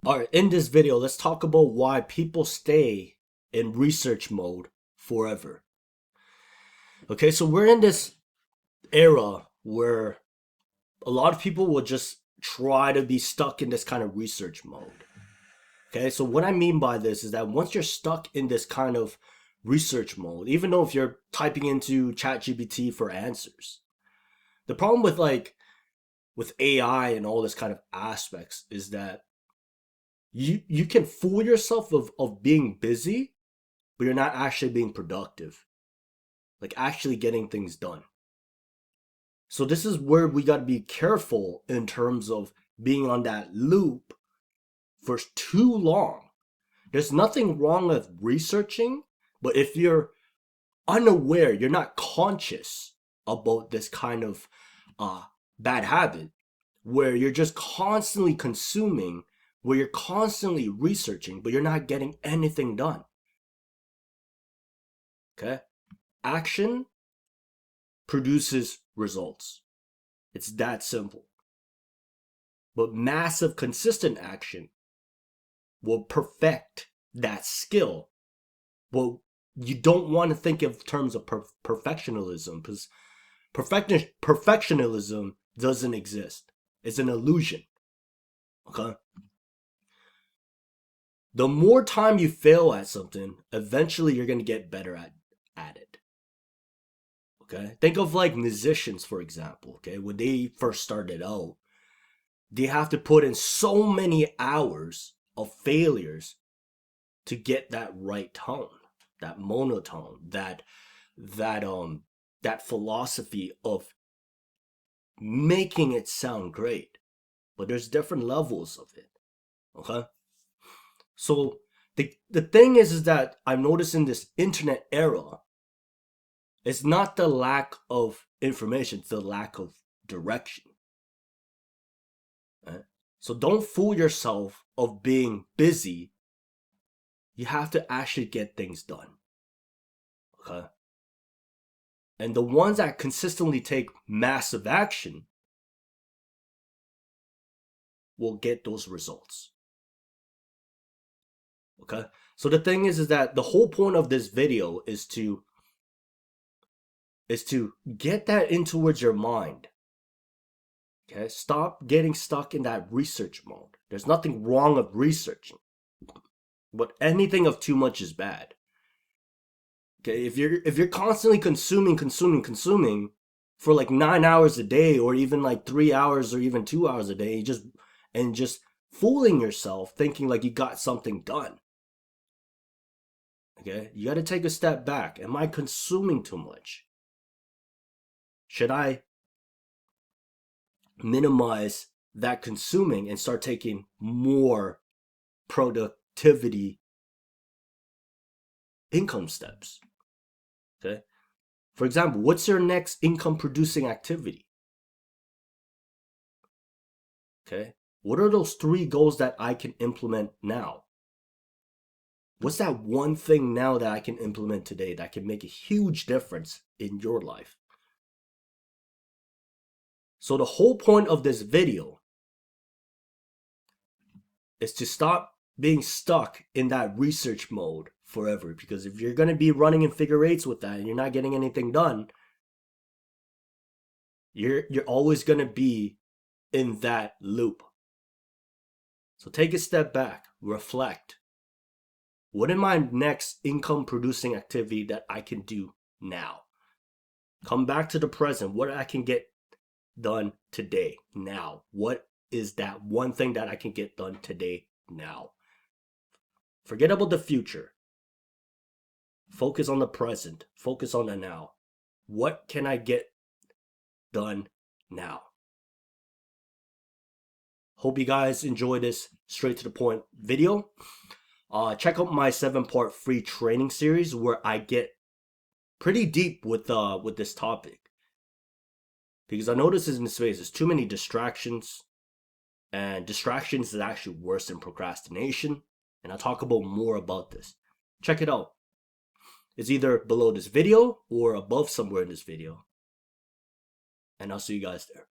Alright, in this video, let's talk about why people stay in research mode forever. Okay, so we're in this era where a lot of people will just try to be stuck in this kind of research mode. Okay, so what I mean by this is that once you're stuck in this kind of research mode, even though if you're typing into ChatGPT for answers, the problem with with AI and all this kind of aspects is that you can fool yourself of being busy, but you're not actually being productive, like actually getting things done. So this is where we got to be careful in terms of being on that loop for too long. There's nothing wrong with researching, but if you're unaware, you're not conscious about this kind of bad habit where you're just constantly consuming, where you're constantly researching, but you're not getting anything done. Okay? Action produces results. It's that simple. But massive, consistent action will perfect that skill. Well, you don't want to think of terms of perfectionism because perfectionism doesn't exist. It's an illusion. Okay? The more time you fail at something, eventually you're going to get better at it. Okay? Think of like musicians, for example. Okay? When they first started out, they have to put in so many hours of failures to get that right tone, that monotone, that philosophy of making it sound great. But there's different levels of it. Okay? So the thing is that I've noticed in this internet era, it's not the lack of information, it's the lack of direction. Right? So don't fool yourself of being busy. You have to actually get things done. Okay? And the ones that consistently take massive action will get those results. Okay? So the thing is that the whole point of this video is to get that in towards your mind. Okay? Stop getting stuck in that research mode. There's nothing wrong with researching. But anything of too much is bad. Okay, if you're constantly consuming for like 9 hours a day, or even like 3 hours, or even 2 hours a day, just fooling yourself, thinking like you got something done. Okay, you got to take a step back. Am I consuming too much? Should I minimize that consuming and start taking more productivity income steps? Okay. For example, what's your next income producing activity? Okay. What are those 3 goals that I can implement now? What's that one thing now that I can implement today that can make a huge difference in your life? So the whole point of this video is to stop being stuck in that research mode forever. Because if you're going to be running in figure eights with that and you're not getting anything done, you're always going to be in that loop. So take a step back, reflect. What is my next income producing activity that I can do now? Come back to the present. What I can get done today, now. What is that one thing that I can get done today, now? Forget about the future. Focus on the present. Focus on the now. What can I get done now? Hope you guys enjoy this straight to the point video. Check out my 7-part free training series where I get pretty deep with this topic. Because I notice in this space there's too many distractions. And distractions is actually worse than procrastination. And I'll talk about more about this. Check it out. It's either below this video or above somewhere in this video. And I'll see you guys there.